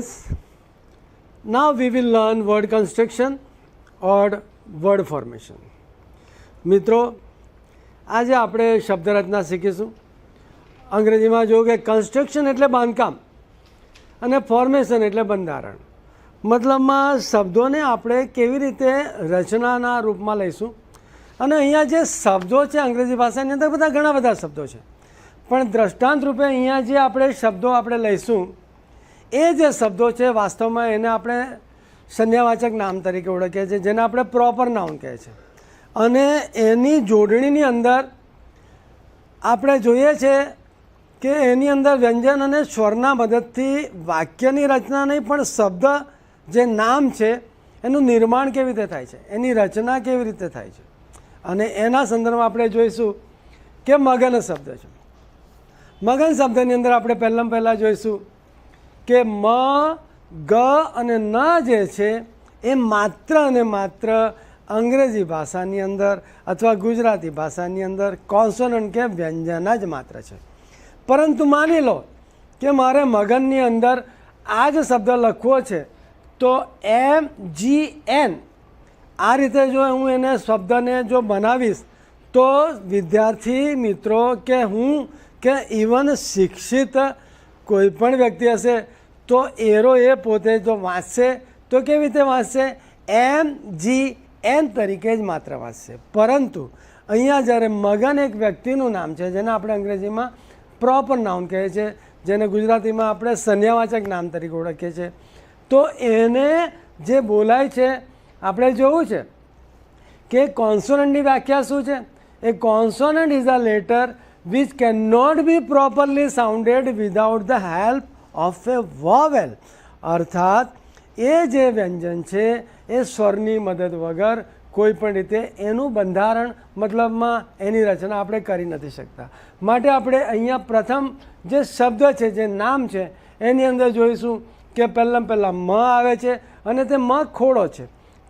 students, now we will learn word construction or word formation. મિત્રો, આજે આપણે શબ્દરચના શીખીશું. અંગ્રેજીમાં જો કે કન્સ્ટ્રક્શન એટલે બાંધકામ અને ફોર્મેશન એટલે બંધારણ. મતલબમાં શબ્દોને આપણે કેવી રીતે રચનાના રૂપમાં લઈશું. અને અહીંયા જે શબ્દો છે અંગ્રેજી ભાષાની અંદર બધા ઘણા બધા શબ્દો છે, પણ દ્રષ્ટાંત રૂપે અહીંયા જે આપણે શબ્દો આપણે લઈશું એ જે શબ્દો છે વાસ્તવમાં એને આપણે સંજ્ઞાવાચક નામ તરીકે ઓળખીએ છીએ, જેને આપણે પ્રોપર નાઉન કહે છે. અને એની જોડણીની અંદર આપણે જોઈએ છે કે એની અંદર વ્યંજન અને સ્વરના મદદથી વાક્યની રચના નહીં પણ શબ્દ જે નામ છે એનું નિર્માણ કેવી રીતે થાય છે, એની રચના કેવી રીતે થાય છે. અને એના સંદર્ભમાં આપણે જોઈશું કે મગન શબ્દ છે. મગન શબ્દની અંદર આપણે પહેલાં જોઈશું કે મ ગ અને ન જે છે એ માત્ર અને માત્ર અંગ્રેજી ભાષાની અંદર અથવા ગુજરાતી ભાષાની અંદર કોન્સોનન્ટ કે વ્યંજન જ માત્ર છે. પરંતુ માની લો કે મારે મગનની અંદર આ જ શબ્દ લખવો છે તો MGN આ રીતે જો હું એને શબ્દને જો બનાવીશ તો વિદ્યાર્થી મિત્રો કે હું કે ઇવન શિક્ષિત કોઈ પણ વ્યક્તિ હશે તો એરો એ પોતે જો વાંચશે તો કેવી રીતે વાંચશે? MGN તરીકે જ માત્ર વાંચશે. પરંતુ અહીંયા જ્યારે મગન એક વ્યક્તિનું નામ છે જેને આપણે અંગ્રેજીમાં પ્રોપર નાઉન કહે છે, જેને ગુજરાતીમાં આપણે સંજ્ઞાવાચક નામ તરીકે ઓળખીએ છીએ, તો એને જે બોલાય છે આપણે જોવું છે કે કોન્સોનન્ટની વ્યાખ્યા શું છે. A consonant is a letter which cannot be properly sounded without the help of a vowel. અર્થાત એ જે વ્યંજન છે એ સ્વરની મદદ વગર કોઈ પણ રીતે એનું બંધારણ મતલબમાં એની રચના આપણે કરી નથી શકતા. માટે આપણે અહીંયા પ્રથમ જે શબ્દ છે, જે નામ છે, એની અંદર જોઈશું કે પહેલાં મ આવે છે અને તે મ ખોડો છે.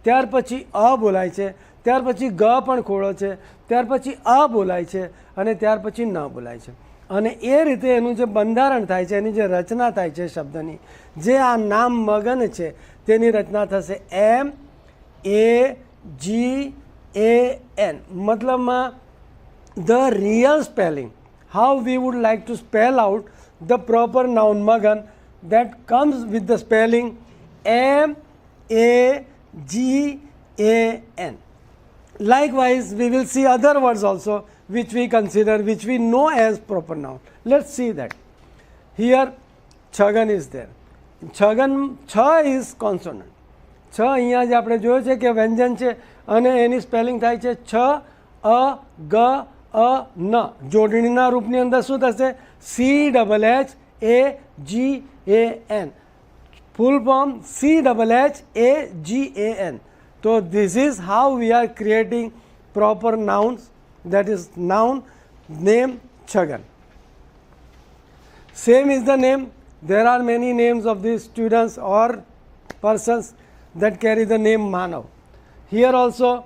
ત્યાર પછી અ બોલાય છે, ત્યાર પછી ગ પણ ખોડો છે, ત્યાર પછી અ બોલાય છે અને ત્યાર પછી ન બોલાય છે. અને એ રીતે એનું જે બંધારણ થાય છે, એની જે રચના થાય છે શબ્દની, જે આ નામ મગન છે તેની રચના થશે MAGAN. મતલબમાં the real spelling, how we would like to spell out the proper noun Magan, that comes with the spelling MAGAN. Likewise, we will see other words also which we consider, which we know as proper noun. Let's see that. Here, Chagan is there. Chagan, Cha is consonant. Cha અહીંયા જે આપણે જોયું છે કે વ્યંજન છે અને એની spelling થાય છે છ અ ગ અ ન. જોડણીના રૂપની અંદર શું થશે? CHHAGAN. Full form CHHAGAN. So this is how we are creating proper nouns, that is noun name Chagan. Same is the name. There are many names of these students or persons that carry the name Manav. Here also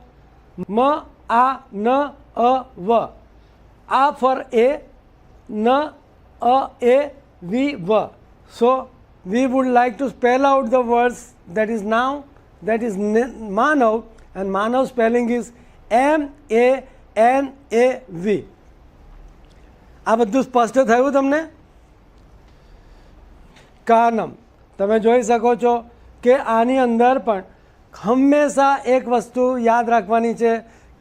Ma, A, Na, A, Va. A for A, Na, A, V, Va. So we would like to spell out the words that is noun, that is Manav, and Manav spelling is MANAV. આ બધું સ્પષ્ટ થયું તમને? કાનમ તમે જોઈ શકો છો કે આની અંદર પણ હંમેશા એક વસ્તુ યાદ રાખવાની છે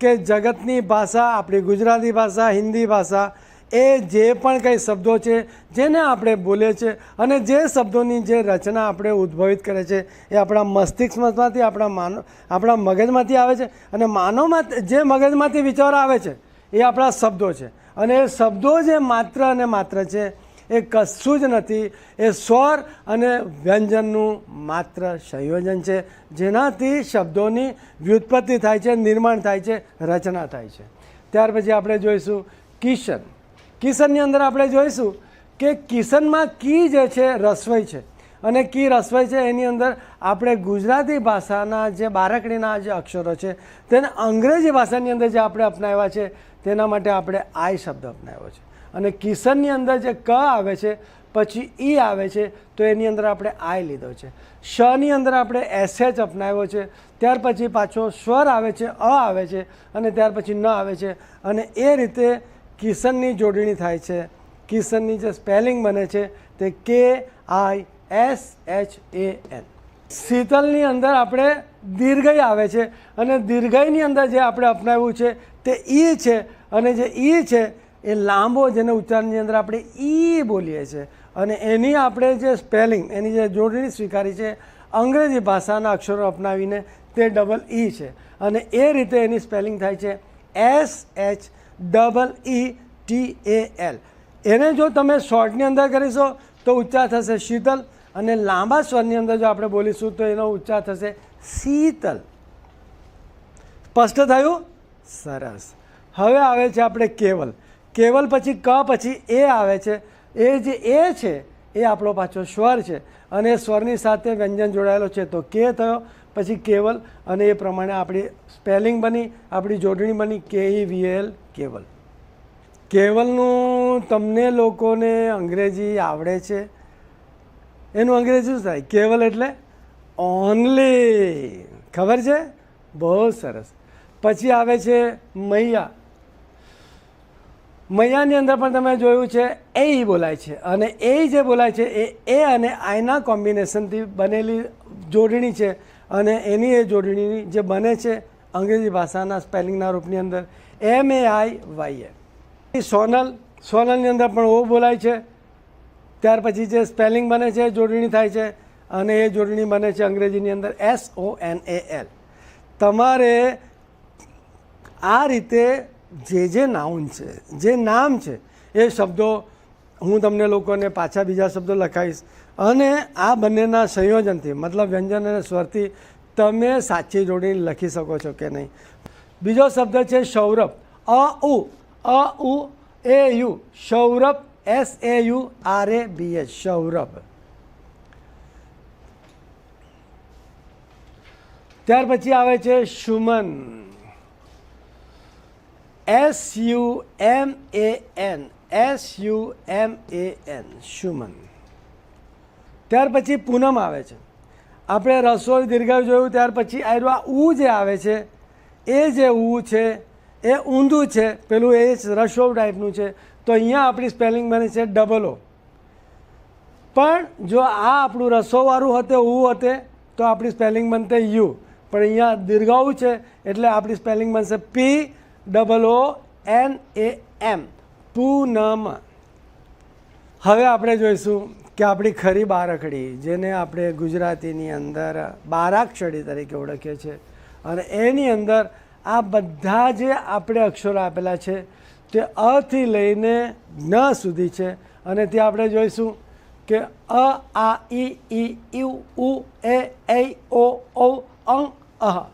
કે જગતની ભાષા, આપણી ગુજરાતી ભાષા, હિન્દી ભાષા, એ જે પણ કંઈ શબ્દો છે જેને આપણે બોલીએ છીએ અને જે શબ્દોની જે રચના આપણે ઉદ્ભવિત કરે છે એ આપણા મસ્તિષ્કમાંથી, આપણા મગજમાંથી આવે છે. અને માનવમાં જે મગજમાંથી વિચારો આવે છે એ આપણા શબ્દો છે. અને એ શબ્દો જે માત્ર અને માત્ર છે એ કશું જ નથી, એ સ્વર અને વ્યંજનનું માત્ર સંયોજન છે, જેનાથી શબ્દોની વ્યુત્પત્તિ થાય છે, નિર્માણ થાય છે, રચના થાય છે. ત્યાર પછી આપણે જોઈશું કિશન. કિશનની અંદર આપણે જોઈશું કે કિશનમાં કી જે છે રસવઈ છે અને કી રસવઈ છે એની અંદર આપણે ગુજરાતી ભાષાના જે બારાકડીના જે અક્ષરો છે તેને અંગ્રેજી ભાષાની અંદર જે આપણે અપનાવ્યા છે તેના માટે આપણે આઈ શબ્દ અપનાવ્યો છે. અને કિશનની અંદર જે ક આવે છે પછી ઈ આવે છે તો એની અંદર આપણે આઈ લીધો છે. શની અંદર આપણે એસએચ અપનાવ્યો છે. ત્યાર પછી પાછો સ્વર આવે છે, આવે છે, અને ત્યાર પછી ન આવે છે. અને એ રીતે કિશનની જોડણી થાય છે. કિશનની જે સ્પેલિંગ બને છે તે KISHAN. શીતલની અંદર આપણે દીર્ઘઈ આવે છે, અને દીર્ઘઈની અંદર જે આપણે અપનાવ્યું છે તે ઈ છે, અને જે ઈ છે એ લાંબો, જેને ઉચ્ચારણની અંદર આપણે ઈ બોલીએ છીએ, અને એની આપણે જે સ્પેલિંગ, એની જે જોડણી સ્વીકારી છે અંગ્રેજી ભાષાના અક્ષરો અપનાવીને, તે ડબલ ઈ છે. અને એ રીતે એની સ્પેલિંગ થાય છે SHEETAL. એને જો તમે શોર્ટની અંદર કરીશો તો ઉચ્ચાર થશે શીતલ, અને લાંબા સ્વરની અંદર જો આપણે બોલીશું તો એનો ઉચ્ચાર થશે શીતલ. સ્પષ્ટ થયું? સરસ. હવે આવે છે આપણે કેવલ. કેવલ પછી ક પછી એ આવે છે. એ જે એ છે એ આપણો પાછો સ્વર છે, અને સ્વરની સાથે વ્યંજન જોડાયેલો છે તો કે થયો, પછી કેવલ, અને એ પ્રમાણે આપણી સ્પેલિંગ બની, આપણી જોડણી બની KEVAL, કેવલ. કેવલનું તમને લોકોને અંગ્રેજી આવડે છે? એનું અંગ્રેજી શું થાય? કેવલ એટલે ઓનલી. ખબર છે? બહુ સરસ. પછી આવે છે મૈયા. મૈયાની અંદર પણ તમે જોયું છે એ બોલાય છે, અને એ જે બોલાય છે એ અને આઈના કોમ્બિનેશનથી બનેલી જોડણી છે, અને એની એ જોડણીની જે બને છે અંગ્રેજી ભાષાના સ્પેલિંગના રૂપની અંદર MAIYA. સોનલ. સોનલની અંદર પણ ઓ બોલાય છે. ત્યાર પછી જે સ્પેલિંગ બને છે જોડણી થાય છે, અને એ જોડણી બને છે અંગ્રેજીની અંદર SONAL. તમારે આ રીતે જે નાઉન છે, જે નામ છે, એ શબ્દો હું તમને લોકોને પાછા બીજા શબ્દો લખાવીશ, અને આ બંનેના સંયોજનથી, મતલબ વ્યંજન અને સ્વરથી તમે સાચી જોડી લખી શકો છો કે નહીં. બીજો શબ્દ છે સૌરભ. AU Saurabh, SAURABH, Saurabh. ત્યાર પછી આવે છે સુમન. SUMAN, સુમન. ત્યાર પછી પૂનમ આવે છે. આપણે રસોઈ દીર્ઘાયુ જોયું, ત્યાર પછી આ ઉ જે આવે છે, એ જે ઉ છે એ ઊંધું છે, પેલું એ રસો ટાઈપનું છે, તો અહીંયા આપણી સ્પેલિંગ બને છે ડબલ ઓ. પણ જો આ આપણું રસોવાળું હતે, ઉ હતે, તો આપણી સ્પેલિંગ બનતે યુ. પણ અહીંયા દીર્ઘાયુ છે એટલે આપણી સ્પેલિંગ બનશે POONAM, પૂનમ. હવે આપણે જોઈશું કે આપણી ખરી બારાખડી, જેને આપણે ગુજરાતીની અંદર બારાક્ષરી તરીકે ઓળખીએ છીએ, અને એની અંદર આ બધા જે આપણે અક્ષરો આપેલા છે તે અથી લઈને ન સુધી છે, અને તે આપણે જોઈશું કે અ, આ, ઈ, ઉ, એ, ઓ, અંગ, અહ.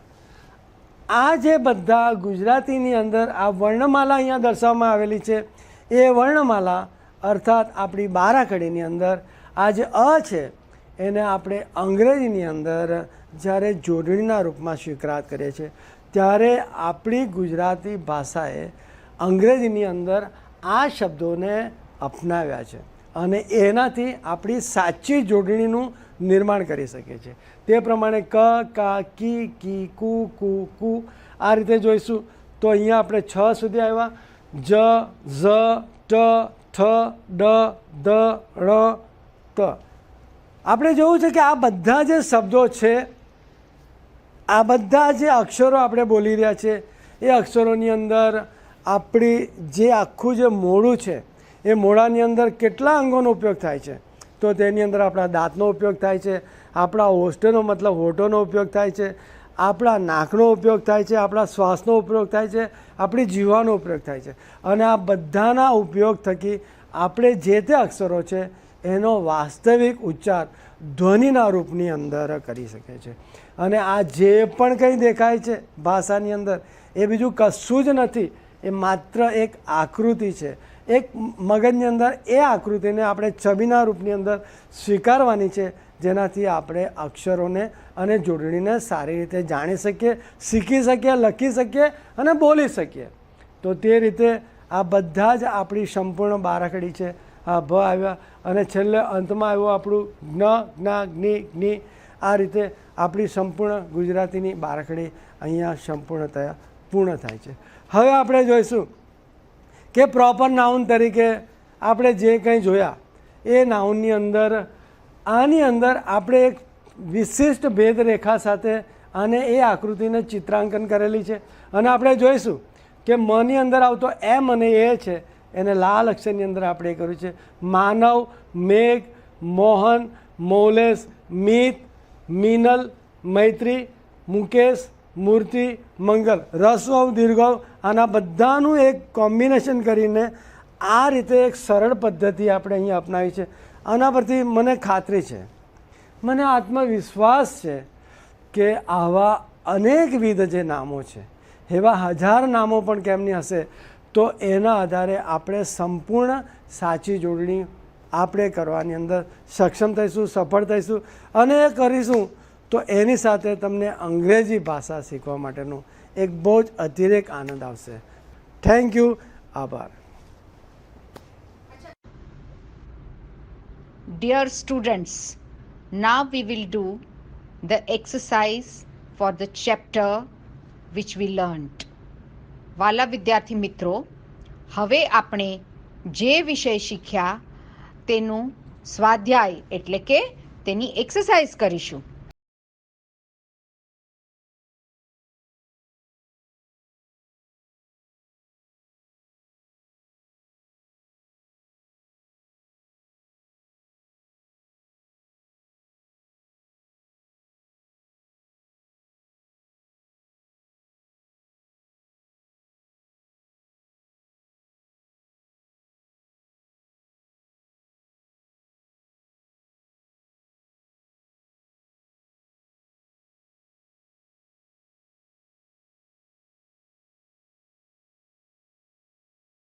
આ જે બધા ગુજરાતીની અંદર આ વર્ણમાલા અહીંયા દર્શાવવામાં આવેલી છે, એ વર્ણમાલા અર્થાત આપણી બારાખડીની અંદર આ જે અ છે એને આપણે અંગ્રેજીની અંદર જ્યારે જોડણીના રૂપમાં સ્વીકાર કરીએ છીએ, ત્યારે આપણી ગુજરાતી ભાષાએ અંગ્રેજીની અંદર આ શબ્દોને અપનાવ્યા છે, અને એનાથી આપણી સાચી જોડણીનું નિર્માણ કરી શકીએ છીએ. તે પ્રમાણે ક, કા, કી, કી, કુ, કુ, કુ, આ રીતે જોઈશું તો અહીંયા આપણે 6 સુધી આવ્યા. જ, ઝ, ટ, ઠ, ડ, દ, ળ, ત. આપણે જોયું છે કે આ બધા જે શબ્દો છે, આ બધા જે અક્ષરો આપણે બોલી રહ્યા છે, એ અક્ષરોની અંદર આપણી જે આખું જે મોઢું છે, એ મોઢાની અંદર કેટલા અંગોનો ઉપયોગ થાય છે? તો તેની અંદર આપણા દાંતનો ઉપયોગ થાય છે, આપણા હોઠનો મતલબ હોઠોનો ઉપયોગ થાય છે, આપણા નાકનો ઉપયોગ થાય છે, આપણા શ્વાસનો ઉપયોગ થાય છે, આપણી જીવાનો ઉપયોગ થાય છે, અને આ બધાના ઉપયોગ થકી આપણે જે તે અક્ષરો છે એનો વાસ્તવિક ઉચ્ચાર ધ્વનિના રૂપની અંદર કરી શકે છે. અને આ જે પણ કંઈ દેખાય છે ભાષાની અંદર, એ બીજું કશું જ નથી, એ માત્ર એક આકૃતિ છે. એક મગજની અંદર એ આકૃતિને આપણે છબીના રૂપની અંદર સ્વીકારવાની છે, જેનાથી આપણે અક્ષરોને અને જોડણીને સારી રીતે જાણી શકીએ, શીખી શકીએ, લખી શકીએ અને બોલી શકીએ. તો તે રીતે આ બધા જ આપણી સંપૂર્ણ બારાખડી છે, આ ભ આવ્યા અને છેલ્લે અંતમાં આવ્યું આપણું જ્ઞ જ્ઞા જ્ઞિ જ્ઞિ. આ રીતે આપણી સંપૂર્ણ ગુજરાતીની બારકડી અહીંયા સંપૂર્ણતયા પૂર્ણ થાય છે. હવે આપણે જોઈશું કે પ્રોપર નાઉન તરીકે આપણે જે કંઈ જોયા એ નાઉનની અંદર આની અંદર આપણે એક વિશિષ્ટ ભેદરેખા સાથે અને એ આકૃતિને ચિત્રાંકન કરેલી છે. અને આપણે જોઈશું કે મની અંદર આવતો એમ અને એ છે એને લાલ અક્ષરની અંદર આપણે કર્યું છે. માનવ, મેઘ, મોહન, મૌલેશ, મિત, મિનલ, મૈત્રી, મુકેશ, મૂર્તિ, મંગલ, રસ્વ દીર્ઘવ આના બધાનું એક કોમ્બિનેશન કરીને આ રીતે એક સરળ પદ્ધતિ આપણે અહીં અપનાવી છે. આના પરથી મને ખાતરી છે, મને આત્મવિશ્વાસ છે કે આવા અનેકવિધ જે નામો છે એવા 1000 નામો પણ કેમની હશે તો એના આધારે આપણે સંપૂર્ણ સાચી જોડણી આપણે કરવાની અંદર સક્ષમ થઈશું, સફળ થઈશું. અને એ કરીશું તો એની સાથે તમને અંગ્રેજી ભાષા શીખવા માટેનો એક બહુ જ અતિરેક આનંદ આવશે. Thank you. આભાર. Dear students, now we will do the exercise for the chapter which we learnt. વાલા વિદ્યાર્થી મિત્રો, હવે આપણે જે વિષય શીખ્યા તેનું સ્વાધ્યાય એટલે કે તેની એક્સરસાઇઝ કરીશું.